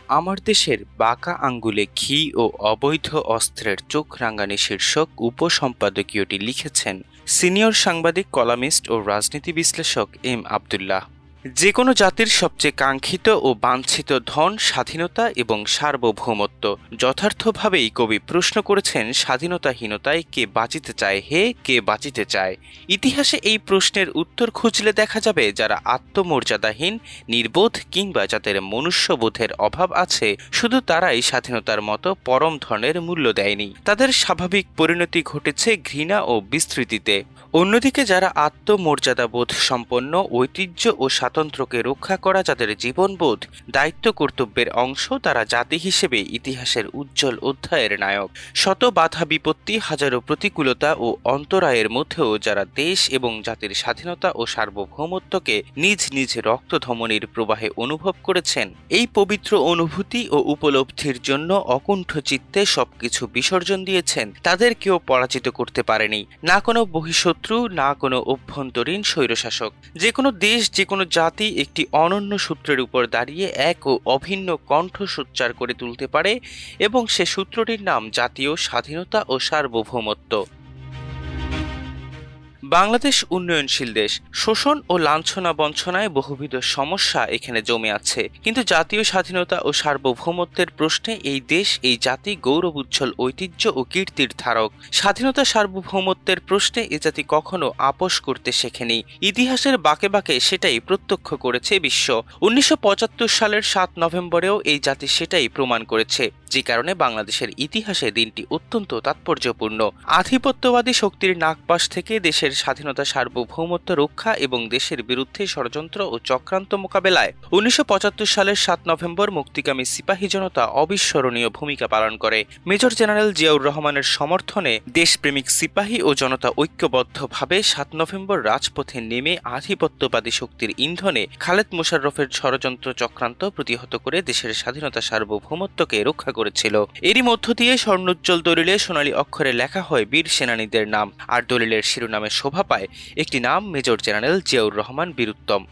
আমার দেশের বাঁকা আঙ্গুলে ঘি ও অবৈধ অস্ত্রের চোখ রাঙানি শীর্ষক উপসম্পাদকীয়টি লিখেছেন সিনিয়র সাংবাদিক, কলামিস্ট ও রাজনীতি বিশ্লেষক এম আবদুল্লাহ। যে কোনো জাতির সবচেয়ে কাঙ্ক্ষিত ও বাঞ্ছিত ধন স্বাধীনতা এবং সার্বভৌমত্ব। যথার্থভাবেই কবি প্রশ্ন করেছেন, স্বাধীনতাহীনতায় কে বাঁচিতে চায় হে, কে বাঁচিতে চায়? ইতিহাসে এই প্রশ্নের উত্তর খুঁজলে দেখা যাবে, যারা আত্মমর্যাদাহীন, নির্বোধ কিংবা যাদের মনুষ্যবোধের অভাব আছে, শুধু তারাই স্বাধীনতার মতো পরম ধনের মূল্য দেয়নি। তাদের স্বাভাবিক পরিণতি ঘটেছে ঘৃণা ও বিস্তৃতিতে। অন্যদিকে যারা আত্মমর্যাদাবোধ সম্পন্ন, ঐতিহ্য ও স্বাতন্ত্র্যকে রক্ষা করা যাদের জীবনবোধ, দায়িত্ব কর্তব্যের অংশ, তারা জাতি হিসেবে ইতিহাসের উজ্জ্বল অধ্যায়ের নায়ক। শত বাধা বিপত্তি, হাজারো প্রতিকূলতা ও অন্তরায়ের মধ্যেও যারা দেশ এবং জাতির স্বাধীনতা ও সার্বভৌমত্বকে নিজ নিজ রক্তধমনীর প্রবাহে অনুভব করেছেন, এই পবিত্র অনুভূতি ও উপলব্ধির জন্য অকুণ্ঠ চিত্তে সবকিছু বিসর্জন দিয়েছেন, তাদের কেউ পরাজিত করতে পারেনি। না কোনো বহিঃশত্রু, না কোনো অভ্যন্তরীণ স্বৈরশাসক। যে কোনো দেশ, যে কোনো জাতি একটি অনন্য সূত্রের উপর দাঁড়িয়ে এক ও অভিন্ন কণ্ঠ সোচ্চার করে তুলতে পারে, এবং সে সূত্রটির নাম জাতীয় স্বাধীনতা ও সার্বভৌমত্ব। বাংলাদেশ উন্নয়নশীল দেশ। শোষণ ও লাঞ্ছনা বঞ্চনায় বহুবিধ সমস্যা এখানে জমে আছে, কিন্তু জাতীয় স্বাধীনতা ও সার্বভৌমত্বের প্রশ্নে এই দেশ, এই জাতি গৌরব উজ্জ্বল ঐতিহ্য ও কীর্তির ধারক। স্বাধীনতা সার্বভৌমত্বের প্রশ্নে এ জাতি কখনো আপোষ করতে শেখেনি। ইতিহাসের বাঁকে বাঁকে সেটাই প্রত্যক্ষ করেছে বিশ্ব। 1975 সালের 7 নভেম্বরেও এই জাতি সেটাই প্রমাণ করেছে, যে কারণে বাংলাদেশের ইতিহাসে দিনটি অত্যন্ত তাৎপর্যপূর্ণ। আধিপত্যবাদী শক্তির নাগপাশ থেকে দেশের স্বাধীনতা সার্বভৌমত্ব রক্ষা এবং দেশের বিরুদ্ধে ষড়যন্ত্র ও চক্রান্ত মোকাবেলায় 1975 সালের 7 নভেম্বর মুক্তিকামী সিপাহী জনতা অবিস্মরণীয় ভূমিকা পালন করে। মেজর জেনারেল জিয়াউর রহমানের সমর্থনে দেশপ্রেমিক সিপাহী ও জনতা ঐক্যবদ্ধভাবে 7 নভেম্বর রাজপথে নেমে আধিপত্যবাদী শক্তির ইন্ধনে খালেদ মোশাররফের ষড়যন্ত্র চক্রান্ত প্রতিহত করে দেশের স্বাধীনতা সার্বভৌমত্বকে রক্ষা করেছিল। এরই মধ্য দিয়ে স্বর্ণোজ্জ্বল দলিলে সোনালী অক্ষরে লেখা হয় বীর সেনানীদের নাম, আর দলিলের শিরোনামে শোভা পায় একটি নাম, মেজর জেনারেল জিয়াউর রহমান বীরুত্তম।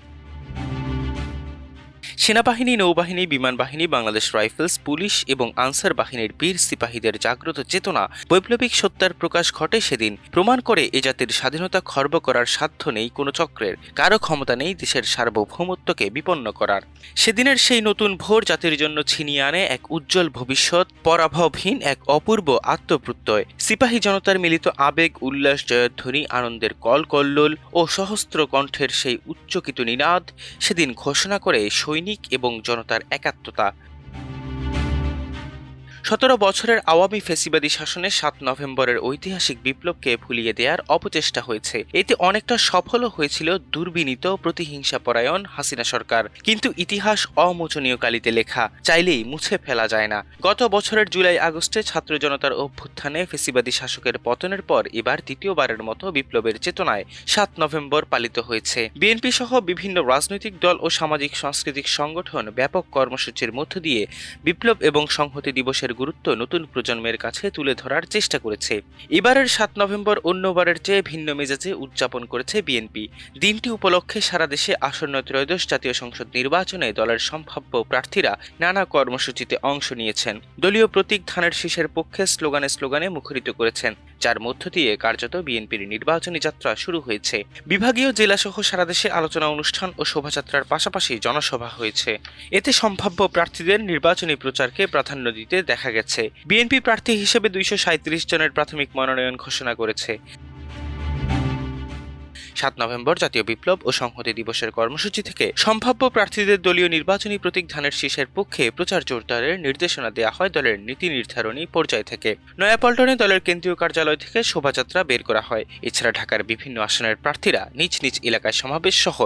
সেনাবাহিনী, নৌবাহিনী, বিমান বাহিনী, বাংলাদেশ রাইফেলস, পুলিশ এবং আনসার বাহিনীর বীর সিপাহীদের জাগ্রত চেতনা, বৈপ্লবিক সত্যার প্রকাশ ঘটে সেদিন। প্রমাণ করে এ জাতির স্বাধীনতা খর্ব করার সাধ্য নেই কোনো চক্রের, কারো ক্ষমতা নেই দেশের সার্বভৌমত্বকে বিপন্ন করার। সেদিনের সেই নতুন ভোর জাতির জন্য ছিনিয়ে আনে এক উজ্জ্বল ভবিষ্যৎ, পরাভবহীন এক অপূর্ব আত্মপ্রত্যয়। সিপাহী জনতার মিলিত আবেগ, উল্লাস, জয়ধ্বনি, আনন্দের কলকল্লোল ও সহস্র কণ্ঠের সেই উচ্চকিত নিনাদ সেদিন ঘোষণা করে সৈনিক এবং জনতার একাত্মতা। 17 বছরের আওয়ামী ফ্যাসিবাদী শাসনে 7 নভেম্বরের ঐতিহাসিক বিপ্লবকে ভুলিয়ে দেওয়ার অপচেষ্টা হয়েছে। এতে অনেকটা সফলও হয়েছিল দুর্বিনীত প্রতিহিংসাপরায়ণ হাসিনা সরকার, কিন্তু ইতিহাস অমোচনীয় কালিতে লেখা, চাইলেই মুছে ফেলা যায় না। গত বছরের জুলাই আগস্টে ছাত্র জনতার অভ্যুত্থানে ফ্যাসিবাদী শাসকের পতনের পর এবার দ্বিতীয়বারের মতো বিপ্লবের চেতনায় 7 নভেম্বর পালিত হয়েছে। বিএনপি সহ বিভিন্ন রাজনৈতিক দল ও সামাজিক সাংস্কৃতিক সংগঠন ব্যাপক কর্মসূচির মধ্য দিয়ে বিপ্লব এবং সংহতি দিবসের গুরুত্ব নতুন প্রজন্মের কাছে তুলে ধরার চেষ্টা করেছে। এবারের 7 নভেম্বর অন্যবারের চেয়ে ভিন্ন মেজাজে উদযাপন করেছে বিএনপি। দিনটি উপলক্ষে সারা দেশে আসন্ন ত্রয়োদশ জাতীয় সংসদ নির্বাচনে দলের সম্ভাব্য প্রার্থীরা নানা কর্মসূচিতে অংশ নিয়েছেন। দলীয় প্রতীক ধানের শীষের পক্ষে স্লোগানে স্লোগানে মুখরিত করেছেন, যার মধ্য দিয়ে কার্যত বিএনপির নির্বাচনী যাত্রা শুরু হয়েছে। বিভাগীয় জেলাসহ সারা দেশে আলোচনা অনুষ্ঠান ও শোভাযাত্রার পাশাপাশি জনসভা হয়েছে। এতে সম্ভাব্য প্রার্থীদের নির্বাচনী প্রচারকে প্রাধান্য দিতে দেখা গেছে। বিএনপি প্রার্থী হিসেবে 237 জনের প্রাথমিক মনোনয়ন ঘোষণা করেছে। 7 নভেম্বর জাতীয় বিপ্লব ও সংহতি দিবসের কর্মসূচি থেকে সম্ভাব্য প্রার্থীদের দলীয় নির্বাচনী প্রতীক ধানের শীষের পক্ষে প্রচার জোরদারের নির্দেশনা দেওয়া হয় দলের নীতি নির্ধারণী পর্যায় থেকে। নয়াপল্টনে দলের কেন্দ্রীয় কার্যালয় থেকে শোভাযাত্রা বের করা হয়। এছাড়া ঢাকার বিভিন্ন আসনের প্রার্থীরা নিজ নিজ এলাকায় সমাবেশ সহ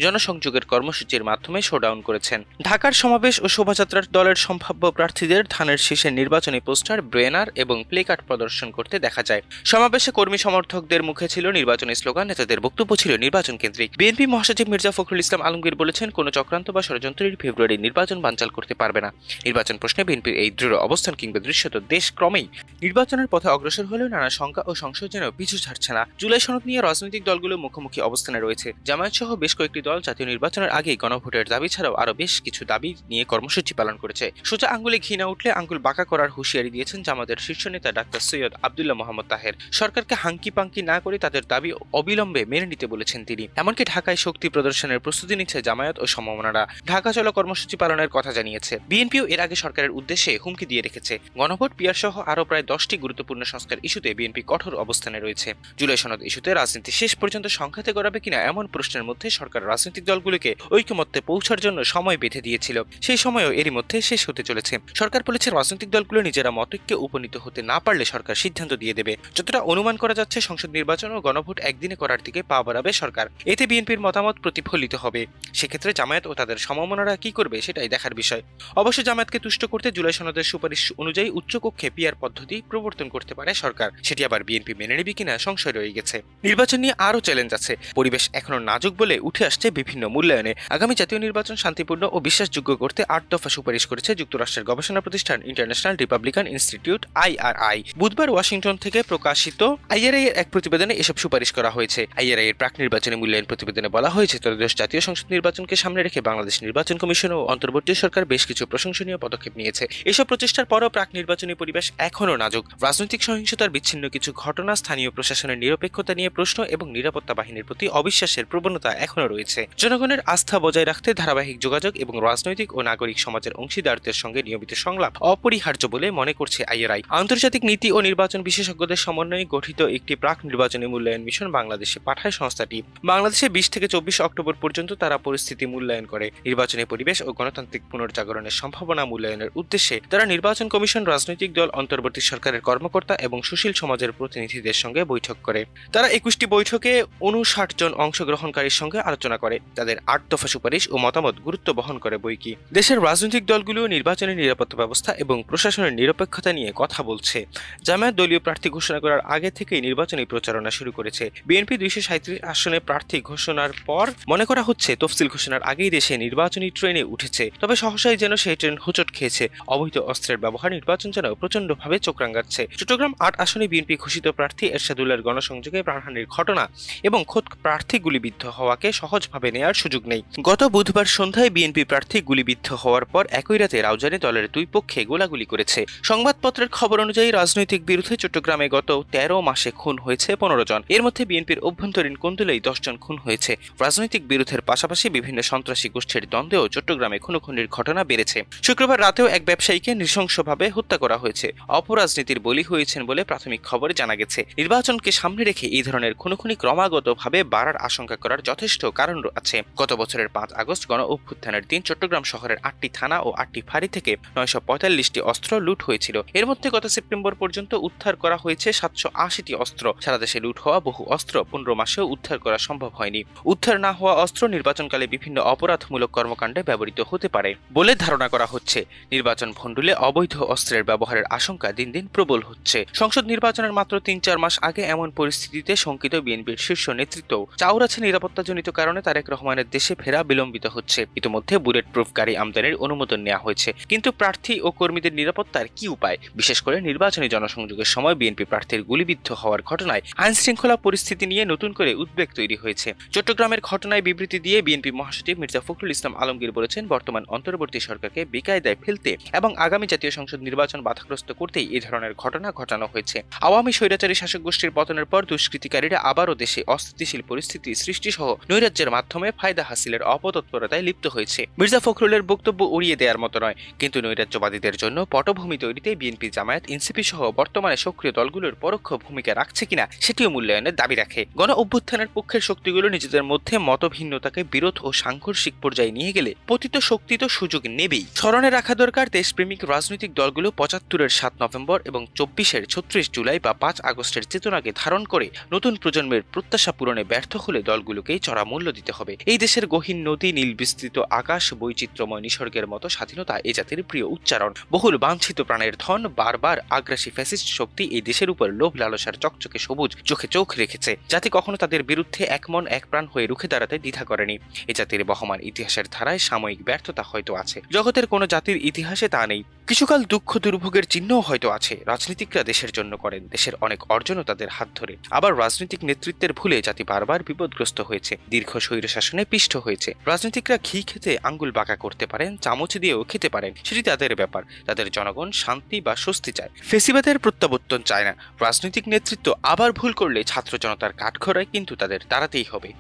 জনসংযোগের কর্মসূচির মাধ্যমে শোডাউন করেছেন। ঢাকার সমাবেশ ও শোভাযাত্রার দলের সম্ভাব্য প্রার্থীদের ধানের শীষের নির্বাচনী পোস্টার, ব্যানার এবং প্লেকার্ড প্রদর্শন করতে দেখা যায়। সমাবেশে কর্মী সমর্থকদের মুখে ছিল নির্বাচনী স্লোগান, নেতাদের বক্তব্য বক্তব্য ছিল নির্বাচন কেন্দ্রিক। বিএনপি মহাসচিব মির্জা ফখরুল ইসলাম আলমগীর বলেছেন, কোনো চক্রান্ত বা ষড়যন্ত্রের ফেব্রুয়ারি নির্বাচন বানচাল করতে পারবে না। নির্বাচন প্রশ্নে বিএনপির এই দৃঢ় অবস্থান কিংবা দৃশ্যত দেশ ক্রমেই নির্বাচনের পথে অগ্রসর হলেও নানা শঙ্কা ও সংশয় যেন পিছু ছাড়ছে না। জুলাই সনদ নিয়ে রাজনৈতিক দলগুলো মুখোমুখি অবস্থানে রয়েছে। জামায়াত সহ বেশ কয়েকটি দল জাতীয় নির্বাচনের আগেই গণভোটের দাবি ছাড়াও আরো বেশ কিছু দাবি নিয়ে কর্মসূচি পালন করেছে। সোজা আঙ্গুলে ঘি না উঠলে আঙ্গুল বাঁকা করার হুঁশিয়ারি দিয়েছেন জামাতের শীর্ষ নেতা ডাক্তার সৈয়দ আব্দুল্লাহ মোহাম্মদ তাহের। সরকারকে হাঙ্কি পাঙ্কি না করে তাদের দাবি অবিলম্বে মেনে নিতে বলেছেন তিনি। এমনকি ঢাকায় শক্তি প্রদর্শনের প্রস্তুতি নিচ্ছে জামায়াত ও সমমনারা। ঢাকা চলো কর্মসূচি পালনের কথা জানিয়েছে। বিএনপিও এর আগে সরকারের উদ্দেশ্যে হুমকি দিয়ে রেখেছে। গণভোট, পিআর সহ আরো প্রায় 10টি গুরুত্বপূর্ণ সংস্কার ইস্যুতে বিএনপি কঠোর অবস্থানে রয়েছে। জুলাই সনদ ইস্যুতে রাজনীতি শেষ পর্যন্ত সংঘাতে গড়াবে কিনা এমন প্রশ্নের মধ্যে সরকার রাজনৈতিক দলগুলোকে ঐকমত্যে পৌঁছার জন্য সময় বেঁধে দিয়েছিল। সেই সময়ও এরই মধ্যে শেষ হতে চলেছে। সরকার বলেছে, রাজনৈতিক দলগুলো নিজেরা মতৈক্যে উপনীত হতে না পারলে সরকার সিদ্ধান্ত দিয়ে দেবে। যতটা অনুমান করা যাচ্ছে, সংসদ নির্বাচন ও গণভোট একদিনে করার দিকে পা বাড়াবে সরকার। এতে বিএনপির মতামত প্রতিফলিত হবে। সেক্ষেত্রে জামায়াত ও তাদের সমমনারা কি করবে সেটাই দেখার বিষয়। অবশ্য জামায়াতকে তুষ্ট করতে জুলাই সনদের সুপারিশ অনুযায়ী উচ্চকক্ষে পিআর পদ্ধতি প্রবর্তন করতে পারে সরকার। সেটি আবার বিএনপি মেনে নেবে কিনা সংশয় রয়ে গেছে। নির্বাচন নিয়ে আরও চ্যালেঞ্জ আছে। পরিবেশ এখনো নাজুক বলে উঠে আসছে বিভিন্ন মূল্যায়নে। আগামী জাতীয় নির্বাচন শান্তিপূর্ণ ও বিশ্বাসযোগ্য করতে 8 দফা সুপারিশ করেছে যুক্তরাষ্ট্রের গবেষণা প্রতিষ্ঠান ইন্টারন্যাশনাল রিপাবলিকান ইনস্টিটিউট IRI। বুধবার ওয়াশিংটন থেকে প্রকাশিত IRI এর এক প্রতিবেদনে এসব সুপারিশ করা হয়েছে। IRI এর প্রাক নির্বাচনী মূল্যায়ন প্রতিবেদনে বলা হয়েছে, ত্রয়োদশ জাতীয় সংসদ নির্বাচনকে সামনে রেখে বাংলাদেশ নির্বাচন কমিশন ও অন্তর্বর্তী সরকার বেশ কিছু প্রশংসনীয় পদক্ষেপ নিয়েছে। এসব প্রচেষ্টার পরও প্রাক নির্বাচনী পরিবেশ এখনও নাজুক। রাজনৈতিক সহিংসতার বিচ্ছিন্ন কিছু ঘটনা, স্থানীয় প্রশাসনের নিরপেক্ষতা নিয়ে প্রশ্ন এবং নিরাপত্তা বাহিনীর প্রতি অবিশ্বাসের প্রবণতা এখনও রয়েছে। জনগণের আস্থা বজায় রাখতে ধারাবাহিক যোগাযোগ এবং রাজনৈতিক ও নাগরিক সমাজের অংশীদারদের সঙ্গে নিয়মিত সংলাপ অপরিহার্য বলে মনে করছে IRI। আন্তর্জাতিক নীতি ও নির্বাচন বিশেষজ্ঞদের সমন্বয়ে গঠিত একটি প্রাক নির্বাচনী মূল্যায়ন মিশন বাংলাদেশে পাঠায় সংস্থাটি। বাংলাদেশে 20 থেকে 24 অক্টোবর পর্যন্ত তারা পরিস্থিতি মূল্যায়ন করে। নির্বাচনী পরিবেশ ও গণতান্ত্রিক পুনর্জাগরণের সম্ভাবনা মূল্যায়নের উদ্দেশ্যে তারা নির্বাচন কমিশন, রাজনৈতিক দল, অন্তর্বর্তী সরকারের কর্মকর্তা এবং সুশীল সমাজের প্রতিনিধিদের সঙ্গে বৈঠক করে। তারা 21টি বৈঠকে 59 জন অংশগ্রহণকারীর সঙ্গে আলোচনা করে। তাদের 8 দফা সুপারিশ ও মতামত গুরুত্ব বহন করে বইকি। দেশের রাজনৈতিক দলগুলো নির্বাচনী নিরাপত্তা ব্যবস্থা এবং প্রশাসনের নিরপেক্ষতা নিয়ে কথা বলছে। জামায়াত দলীয় প্রার্থী ঘোষণা করার আগে থেকেই নির্বাচনী প্রচারণা শুরু করেছে। বিএনপি 237 আসনে প্রার্থী ঘোষণার পর মনে করা হচ্ছে তফসিল ঘোষণার আগেই দেশে নির্বাচনী ট্রেনে উঠেছে। তবে সহসাই যেন সেই ট্রেন হোঁচট খেয়েছে। অবৈধ অস্ত্রের ব্যবহার নির্বাচন যেন প্রচন্ডভাবে চোখ রাঙাচ্ছে। চট্টগ্রাম 8 আসনে বিএনপি ঘোষিত প্রার্থী এরশাদুল্লাহর গণসংযোগে প্রাণহানির ঘটনা এবং খোদ প্রার্থী গুলিবিদ্ধ হওয়াকে সহজভাবে নেয়ার সুযোগ নেই। গত বুধবার সন্ধ্যায় বিএনপি প্রার্থী গুলিবিদ্ধ হওয়ার পর একই রাতে রাউজানে দলের দুই পক্ষে গোলাগুলি করেছে। সংবাদপত্রের খবর অনুযায়ী রাজনৈতিক বিরুদ্ধে চট্টগ্রামে গত 13 মাসে খুন হয়েছে 15 জন। এর মধ্যে বিএনপির অভ্যন্তরীণ কোন্দলেই 10 জন খুন হয়েছে। রাজনৈতিক বিরোধের পাশাপাশি বিভিন্ন সন্ত্রাসী গোষ্ঠীর দ্বন্দ্বেও চট্টগ্রামে খুনোখুনির ঘটনা বেড়েছে। শুক্রবার রাতেও এক ব্যবসায়ীকে নৃশংসভাবে হত্যা করা হয়েছে। অপরাজনীতির বলি হয়েছেন বলে প্রাথমিক খবরে জানা গেছে। নির্বাচনকে সামনে রেখে এই ধরনের খুনোখুনি ক্রমাগতভাবে বাড়ার আশঙ্কা করার যথেষ্ট কারণ আছে। গত বছরের 5 আগস্ট গণ অভ্যুত্থানের দিন চট্টগ্রাম শহরের 8টি থানা ও 8টি ফাঁড়ি থেকে 945টি অস্ত্র লুট হয়েছিল। এর মধ্যে গত সেপ্টেম্বর পর্যন্ত উদ্ধার করা হয়েছে 780টি অস্ত্র। সারা দেশে লুট হওয়া বহু অস্ত্র 15 মাসেও উদ্ধার করা সম্ভব হয়নি। উদ্ধার না হওয়া অস্ত্র নির্বাচনকালে বিভিন্ন অপরাধমূলক কর্মকাণ্ডে ব্যবহৃত হতে পারে বলে ধারণা করা হচ্ছে। নির্বাচন ভণ্ডুলে অবৈধ অস্ত্রের ব্যবহারের আশঙ্কা দিন দিন প্রবল হচ্ছে। সংসদ নির্বাচনের মাত্র 3-4 মাস আগে এমন পরিস্থিতিতে শঙ্কিত বিএনপির শীর্ষ নেতৃত্ব চাউরাছে নিরাপত্তাজনিত কারণে তারেক রহমানের দেশে ফেরা বিলম্বিত হচ্ছে। ইতিমধ্যে বুলেট প্রুফ গাড়ি আমদানির অনুমোদন নেওয়া হয়েছে। কিন্তু প্রার্থী ও কর্মীদের নিরাপত্তার কি উপায়? বিশেষ করে নির্বাচনী জনসংযোগের সময় বিএনপি প্রার্থীর গুলিবিদ্ধ হওয়ার ঘটনায় আইন শৃঙ্খলা পরিস্থিতি নিয়ে নতুন করে উদ্বেগ তৈরি হয়েছে। চট্টগ্রামের ঘটনায় বিবৃতি দিয়ে বিএনপি মহাসচিব মির্জা ফখরুল ইসলাম আলমগীর বলেছেন, বর্তমান অন্তর্বর্তী সরকারকে বেকায়দায় ফেলতে এবং আগামী জাতীয় সংসদ নির্বাচন বাধাগ্রস্ত করতেই এই ধরনের ঘটনা ঘটানো হয়েছে। আওয়ামী স্বৈরাচারী শাসক গোষ্ঠীর পতনের পর দুষ্কৃতিকারীরা আবারও দেশে অস্থিতিশীল পরিস্থিতি সৃষ্টি সহ নৈরাজ্যের মাধ্যমে ফায়দা হাসিলের অপতৎপরতায় লিপ্ত হয়েছে। মির্জা ফখরুলের বক্তব্য উড়িয়ে দেওয়ার মতো নয়, কিন্তু নৈরাজ্যবাদীদের জন্য পটভূমি তৈরিতে বিএনপি, জামায়াত, এনসিপি সহ বর্তমানে সক্রিয় দলগুলোর পরোক্ষ ভূমিকা রাখছে কিনা সেটিও মূল্যায়নের দাবি রাখে। গণ অভ্যুত্থানের পক্ষের শক্তিগুলো নিজেদের মধ্যে মতভিন্নতাকে বিরোধ ও সাংঘর্ষিক পর্যায়ে নিয়ে গেলে পতিত শক্তি তো সুযোগ নেবেই। স্মরণে রাখা দরকার, দেশপ্রেমিক রাজনৈতিক দলগুলো 75-এর 7 নভেম্বর এবং 24-এর 36 জুলাই বা 5 আগস্টের চেতনাকে ধারণ করে নতুন প্রজন্মের প্রত্যাশা পূরণে ব্যর্থ হলে দলগুলোকেই চড়া মূল্য দিতে হবে। এই দেশের গহীন নদী, নীল বিস্তৃত আকাশ, বৈচিত্র্যময় নিসর্গের মতো স্বাধীনতা এ জাতির প্রিয় উচ্চারণ। বহুল বাঞ্ছিত প্রাণের ধন, বারবার আগ্রাসী ফ্যাসিস্ট শক্তি এই দেশের উপর লোভ লালসার চকচকে সবুজ চোখে চোখ রেখেছে। জাতি কখনো তাদের বিরুদ্ধে এক মন এক প্রাণ হয়ে রুখে দাঁড়াতে দ্বিধা করেনি। এ জাতির বহমান ইতিহাসের ধারায় সাময়িক ব্যর্থতা হয়তো আছে, জগতের কোনো জাতির ইতিহাসে তা নেই। কিছুকাল দুঃখ দুর্ভোগের চিহ্নও হয়তো আছে। রাজনীতিকরা দেশের জন্য করেন, দেশের অনেক অর্জনও তাদের হাত ধরে। আবার রাজনৈতিক নেতৃত্বের ভুলে জাতি বারবার বিপদগ্রস্ত হয়েছে, দীর্ঘ স্বৈরশাসনে পিষ্ট হয়েছে। রাজনীতিকরা ঘি খেতে আঙ্গুল বাঁকা করতে পারেন, চামচ দিয়েও খেতে পারেন, সেটি তাদের ব্যাপার। তাদের জনগণ শান্তি বা স্বস্তি চায়, ফেসিবাদের প্রত্যাবর্তন চায় না। রাজনৈতিক নেতৃত্ব আবার ভুল করলে ছাত্র জনতার কাঠগড়ায় কিন্তু তাদের দাঁড়াতেই হবে।